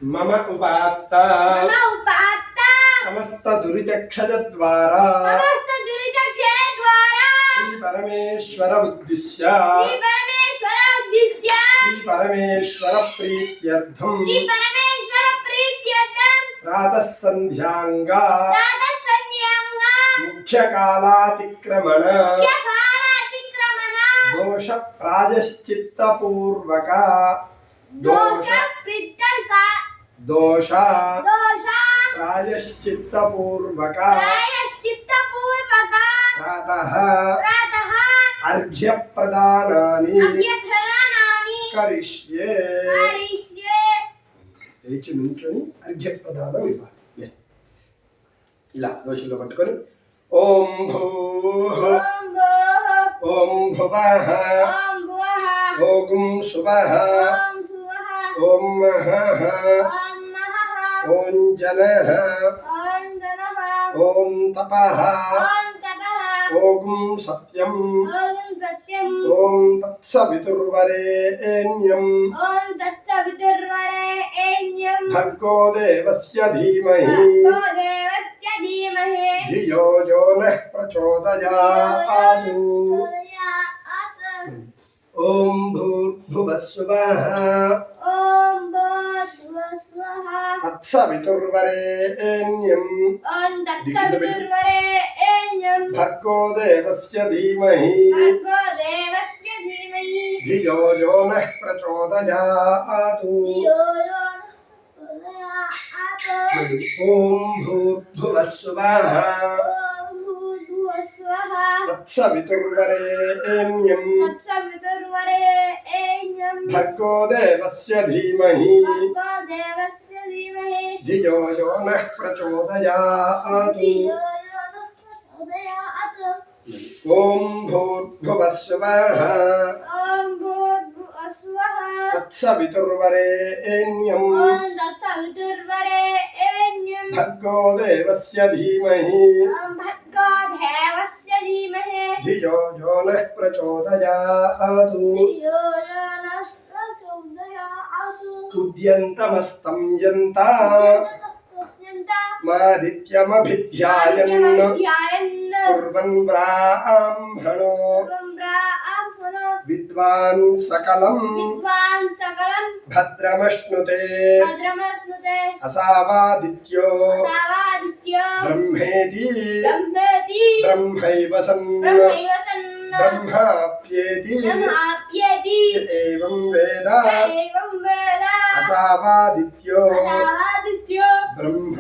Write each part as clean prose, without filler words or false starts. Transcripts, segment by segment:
मम उपात्ता समस्त दुरितक्षयद्वारा श्री परमेश्वर उद्दिश्य श्री परमेश्वर प्रीत्यर्थम प्रातः संध्यांगा मुख्य कालातिक्रमण दोष प्रायश्चित्त पूर्वक दोष प्रायश्चित्त पूर्वक प्रातः अर्घ्य प्रदानानि करिष्ये లేచి నుంచొని అర్ఘ్య ప్రదానం ఇవ్వాలి. ఇలా దోషులు పట్టుకొని ఓం భూః ఓం భువః ఓం శుభః ఓం మహః ఓం జనః ఓం తపః ఓం సత్యం ఓం తత్సవితుర్వరేణ్యం భర్గో దేవస్య ధీమహి ధియో యో నః ప్రచోదయాత్. ఓం భూర్భువః స్వః తత్సవితుర్వరేణ్యం భర్గో దేవస్య ధీమహి ధియో యో నః ప్రచోదయాత్. ఓం భూర్భువః స్వః తత్సవితుర్వరేణ్యం భర్గో దేవస్య ధీమహి ధియో యో నః ప్రచోదయాత్. ఓం భూర్భువః స్వః తత్సవితుర్వరేణ్యం భర్గో దేవస్య ధీమహి ధియో యో నః ప్రచోదయాత్. ఉద్యంతమస్తం యంత మాదిత్యమభిధ్యాయన్ కుర్వన్ బ్రాహ్మణో విద్వాన్ సకలం భద్రమశ్నుతే అసావాదిత్యో బ్రహ్మేతి బ్రహ్మైవ సన్ బ్రహ్మాప్యేతి ఏవం వేద అసావాదిత్యో బ్రహ్మ.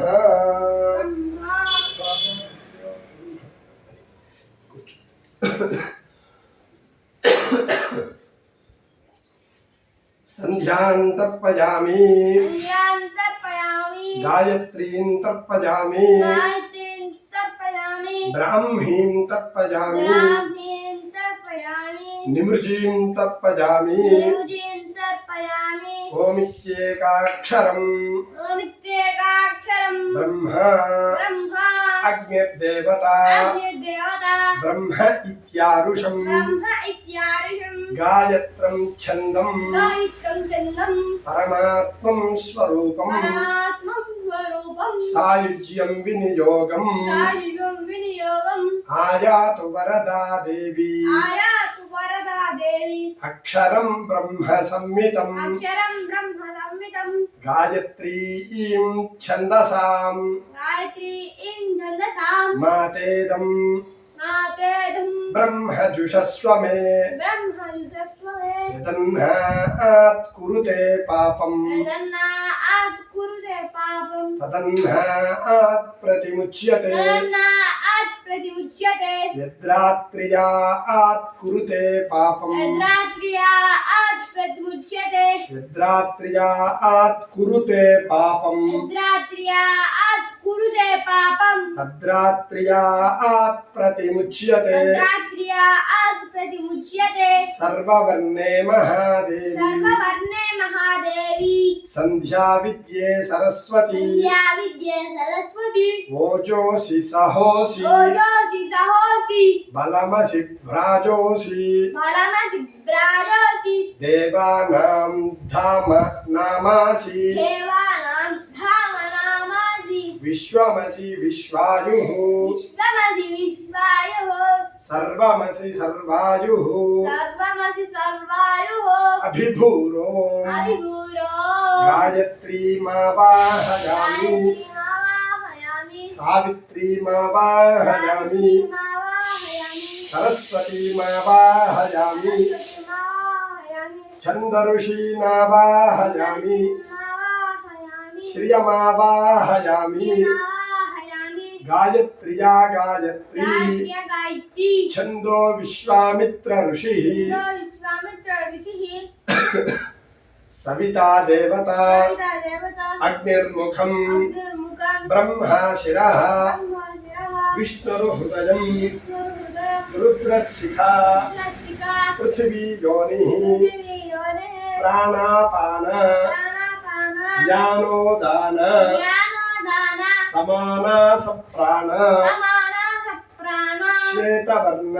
సంధ్యాం తర్పయామి గాయత్రీం తర్పయామి బ్రాహ్మీం తర్పయామి నిమృజీం తర్పయామి ఓమిత్యేకాక్షరం బ్రహ్మ అగ్నిర్దేవత బ్రహ్మ ఇత్యారుషం గాయత్రం ఛందం పరమాత్మం స్వరూపం సాయుజ్యం వినియోగం ఆయాతు వరదా దేవి అక్షరం బ్రహ్మ సంహితం గాయత్రీం ఛందసాం మాతేదం బ్రహ్మజుషస్వ మే యదన్నాత్ కురుతే పాపం తదన్నాత్ ప్రతిముచ్యతే యద్రాత్ర్యాత్ కురుతే పాపం యద్రాత్ర్యాత్ కురుతే పాపం తద్రాత్ర్యాత్ ప్రతిముచ్యతే సర్వవర్ణే మహాదేవి సంధ్యా విద్యే సరస్వతి ఓజోసి సహోసి బలమసి భ్రాజోసి దేవానాం ధామ నామాసి విశ్వమసి విశ్వాయుః విశ్వమసి విశ్వాయుః సర్వమసి సర్వాయుః సర్వమసి సర్వాయుః అభిభూరో అభిభూరో గాయత్రీమావాహయామి గాయత్రీమావాహయామి సావిత్రీమావాహయామి మావాహయామి సరస్వతీమావాహయామి సరస్వతీమావాహయామి ఛందఋషీనావాహయామి మావాహయామి శ్రియమావాహయామి మావాహయామి గాయత్ర్యా గాయత్రీ గాయత్ర్య గాయత్రీ ఛందో విశ్వామిత్ర ఋషి విశ్వామిత్ర ఋషిః సవితా దేవత సవితా దేవత అగ్నిర్ముఖం అగ్నిర్ముఖం బ్రహ్మా శిరః బ్రహ్మశిరః విష్ణుర్హృదయం విష్ణుర్హృదయం రుద్రశిఖా రుద్రశిఖా పృథివీ యోనిః పృథివీయోనిః ప్రాణాపాన ప్రాణాపాన జ్ఞానోదాన జ్ఞానోదాన సమానా సప్రాణ సమాన సప్రాణ శ్వేతవర్ణ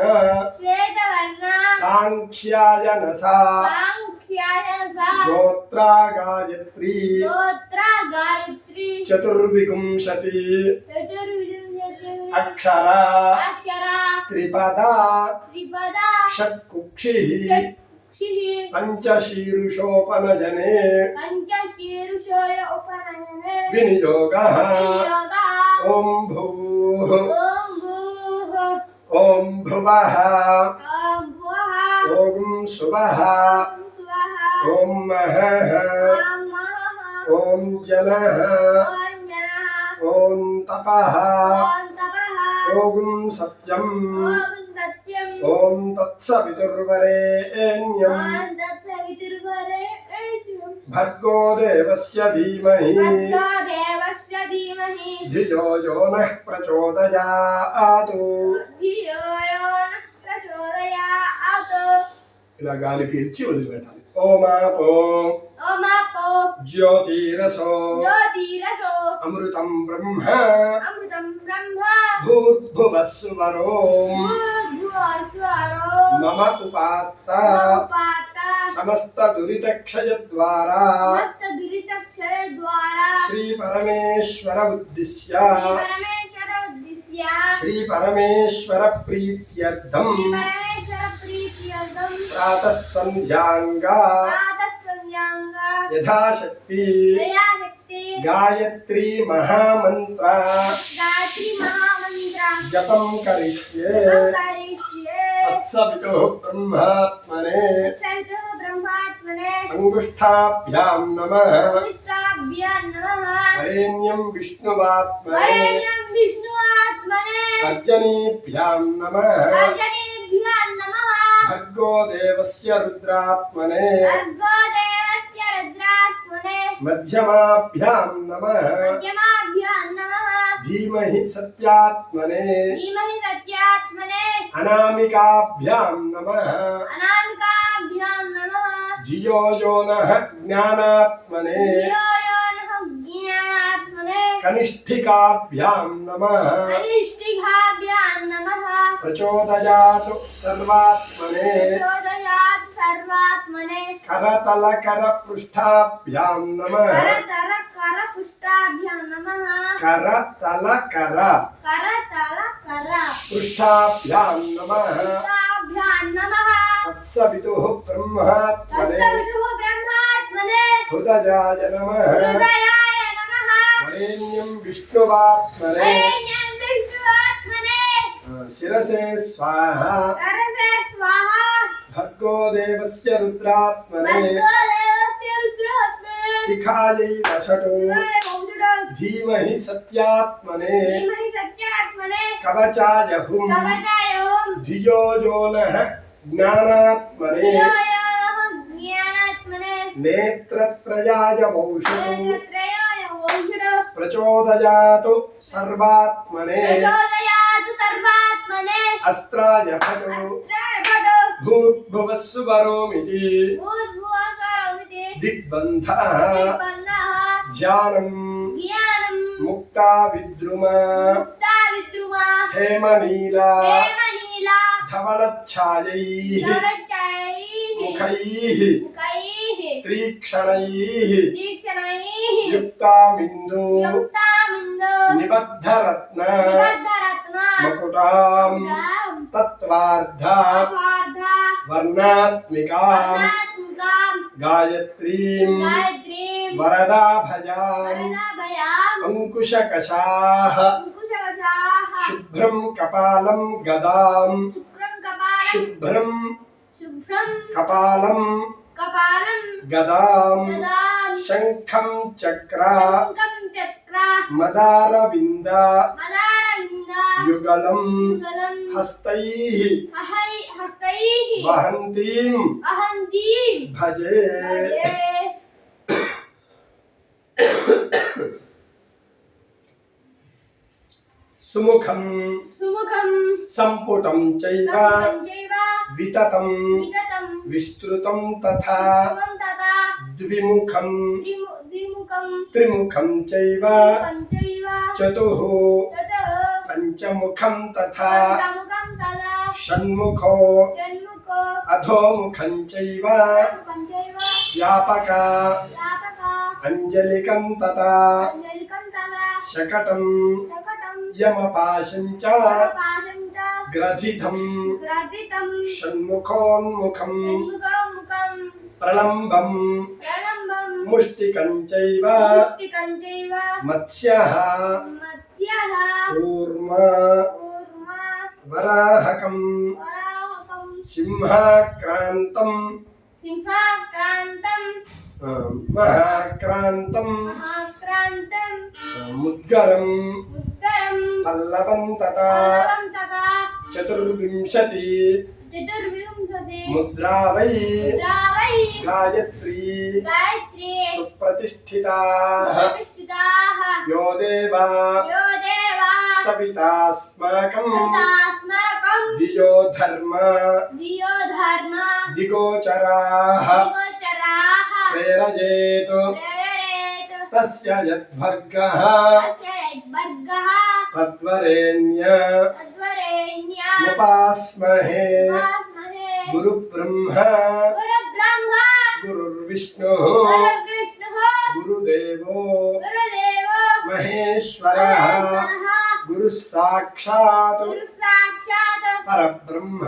శ్వేతవర్ణ సాంఖ్యాయనసా సాంఖ్యాయనస గోత్రా గాయత్రీ స్తోత్ర గాయత్రీ చతుర్వింశతి చతుర్వింశతి అక్షర అక్షర త్రిపదా త్రిపద షట్కుక్షిః క్షిః పంచశీర్షోపనయనే పంచశీర్షోయ ఉపనయనే వినియోగః వినియోగః ఓం భూః ఓం భూః ఓం భువః ఓం భువః ఓం శుభః ఓం స్వః ఓం మహః ఓం మహః ఓం జనః ఓం జనః ఓం తపః ఓం తపః ఓం సత్యం ఓం సత్యం ఓం తత్సవితుర్వరేణ్యం ఓం తత్సవితుర్వరేణ్యం భర్గో దేవస్య ధీమహి భర్గో దేవస్య ధీమహి ధియో యో నః ప్రచోదయాతు ధియో యో నః ప్రచోదయాత్. ఇలా గాలి పీల్చి వదిలిపెట్టాలి ఓమాపో ఓమాపో జ్యోతిరసో జ్యోతిరసో అమృతం బ్రహ్మ అమృతం బ్రహ్మ భూర్భువస్సువరో భూర్భువస్వరో మమ ఉపాత్త ఉపాత్త సమస్త దురితక్షయద్వారా సమస్త దురితక్షయ ద్వారా శ్రీ పరమేశ్వర ఉద్దిశ్య పరమేశ్వర ఉద్దిశ్య శ్రీ పరమేశ్వర ప్రీత్యర్థం పరమేశ్వర ప్రీత్యర్థం ప్రాతః సంధ్యాంగా ప్రాతఃసంధ్యాంగ యథాశక్తి దయాశక్తి గాయత్రీ మహామంత్ర గాయత్రి మహామంత్ర జపం కరిష్యే కరిష్యే తత్సవితుః బ్రహ్మాత్మనే సవితుః బ్రహ్మాత్మనే అంగుష్ఠాభ్యాం నమః విష్టాభ్యాం నమః వరేణ్యం విష్ణువాత్మనే వరేణ్యం విష్ణువాత్మనే తర్జనీభ్యాం నమః అర్జనేభ్యాం నమః భర్గో దేవస్య రుద్రాత్మనే భర్గో దేవస్య రుద్రాత్మనే మధ్యమాభ్యాం నమః మధ్యమాభ్యాం నమః ధీమహి సత్యాత్మనే ధీమహి సత్యాత్మనే అనామికాభ్యాం నమః అనామికాభ్యాం నమః ధియో యో నః జ్ఞానాత్మనే ధియో యో నః జ్ఞానాత్మనే కనిష్ఠికాభ్యాం నమః కనిష్ఠికాభ్యాం నమః ప్రచోదయాతు సర్వాత్మనే ప్రచోదయాత్ సర్వాత్మనే కరతలకర పృష్ఠాభ్యాం నమః కరతర కర పుష్టాభ్యాం నమః కరతలకర కరతల కర పృష్ఠాభ్యాం నమః పుష్టాభ్యాం నమః తత్సవితుః బ్రహ్మాత్మనే తత్సవితుః బ్రహ్మాత్మనే హృదయాయ నమః హృదయాయ నమః వరేణ్యం విష్ణువాత్మనే వరేణ్యం విష్ణువాత్మనే శిరసే స్వాహ కరసే స్వాహ భర్గో దేవస్య రుద్రాత్మనే భర్గో దేవస్య రుద్రాత్మనే శిఖాయై వషటు ధీమహి సత్యాత్మనే ధీమహి సత్యాత్మనే కవచాయ హుం కవచాయ ఓం ధియో యో నః జ్ఞానాత్మనే ధియో యో నః జ్ఞానాత్మనే నేత్రత్రయాయ వౌషటు నేత్రత్రయాయ ఓషధో ప్రచోదయాతు సర్వాత్మనే ప్రచోదయాత్ సర్వాత్మనే అస్త్రాయ ఫటు అస్త్రాభటో భూర్భువస్సు వరోమితి భూర్భువస్వరమితి దిగ్బంధః దిగ్బంధః ధ్యానం జ్ఞానం ముక్తా విద్రుమ ముక్తా విద్రుమా హేమనీలా హేమనీలా ధవళఛాయైః ధవళఛాయైః ముఖైః ముఖైః స్త్రీక్షణైః తీక్షణైః యుక్తామిందు యుక్తామింద నిబద్ధరత్న నిబద్ధరత్న మకుటాం మకుటాం తత్వార్ధ తత్వార్ధ వర్ణాత్మికాం వర్ణాత్మికాం గాయత్రీం గాయత్రీం వరదాభయాం వరదాభయాం అంకుశకషాః అంకుశకషాః శుభ్రం కపాలం గదాం శుభ్రం కపాలం శుభ్రం శుభ్రం కపాలం కపాలం గదాం గదాం శంఖం చక్ర శంఖం చక్ర మదారవింద మదారవింద యుగళం యుగళం హస్తైః హస్తైః వహంతీం వహంతి భజే భజే సుముఖం సుముఖం సంపుటం చైవ సంపుటం చైవ వితతం వితతం విస్తృతం తథా సుమం తథా ద్విముఖం ద్విముఖం త్రిముఖం చైవ పంచైవ చతుః తతః పంచముఖం తథా పంచముఖం తథా షణ్ముఖో షణ్ముఖో అధోముఖం చైవ పంచైవ వ్యాపక వ్యాపక అంజలికం తథా అంజలికం తథా శకటం శకటం యమపాశం చ పాశం చ గ్రథితం గ్రథితం షణ్ముఖోన్ముఖం షణ్ముఖముఖం ప్రలంబం ప్రలంబం ముష్టికం చైవ ముష్టికం చైవ మత్స్యః మత్స్యః కూర్మ కూర్మ వరాహకం వరాహకం సింహాక్రాంతం సింహాక్రాంతం మహాక్రాంతం మహాక్రాంతం ముద్గరం ఉత్తరం పల్లవం తథా పల్లవం తథా చతుర్వింశతి చతుర్వింశతి ముద్రావై ముద్రావై గాయత్రీ గాయత్రీ సుప్రతిష్ఠితాః ప్రతిష్ఠితాః యో దేవా యో దేవా సవితాస్మాకం సవితాస్మాకం ధియో ధర్మ ధియో ధర్మ దిగోచరాః దిగోచరాః ప్రేరయేతు ప్రేరేతు తస్య యద్భర్గః తస్య యద్భర్గః తద్వరేణ్య తద్వరేణ్యముపాస్మహే ఉపాస్మహే గురుబ్రహ్మ గురుబ్రహ్మ గురుర్విష్ణుః గురువిష్ణుః గురుదేవో గురుదేవో మహేశ్వరః మహేశ్వరః గురుః సాక్షాత్ గురుసాక్షాత్ పరబ్రహ్మ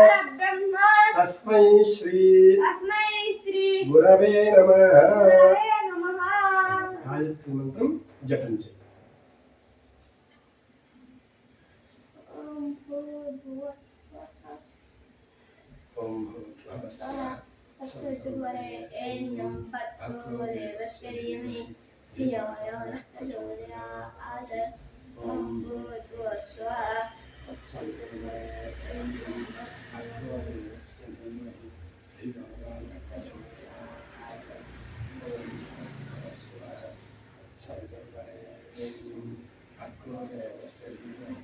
పరబ్రహ్మ తస్మై శ్రీ తస్మై శ్రీ గురవే నమః గురవే నమః. గాయత్రి మంత్రం జపం చేయి. ఓం భూర్భువస్వః ఓం భూర్భువః స్వః తత్సవితుర్వరేణ్యం భర్గో దేవస్య ధీమహి ధియో యో నః ప్రచోదయాత్. ఓం భూర్భువస్వః తత్సవితుర్వరేణ్యం భర్గో దేవస్య ధీమహి ధియో యో నః ప్రచోదయాత్. ఓం భూర్భువః స్వః తత్సవితుర్వరేణ్యం భర్గో దేవస్య ధీమహి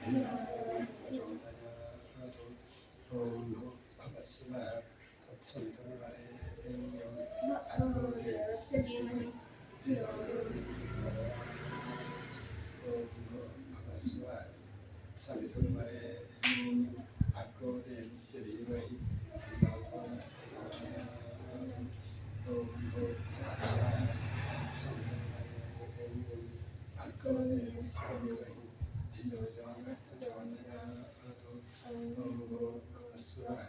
ధియో యో నః ప్రచోదయాత్. ఓం భూర్భువః స్వః తత్సవితుర్వరేణ్యం భర్గో దేవస్య ధీమహి ధియో యో నః ఓం భూర్భువః స్వః తత్సవితుర్వరేణ్యం భర్గో దేవస్య ధీమహి ధియో యో నః ప్రచోదయాత్. ఓం భూర్భువః స్వః తత్సవితుర్వరేణ్యం భర్గో దేవస్య ధీమహి ధియో యో నః ప్రచోదయాత్. ఓం భూర్భువః స్వః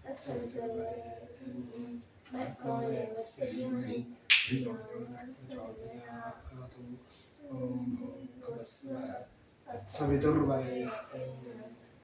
తత్సవితుర్వరేణ్యం భర్గో దేవస్య ధీమహి ధియో యో నః ప్రచోదయాత్. ఓం భూర్భువః స్వః తత్సవితుర్వరేణ్యం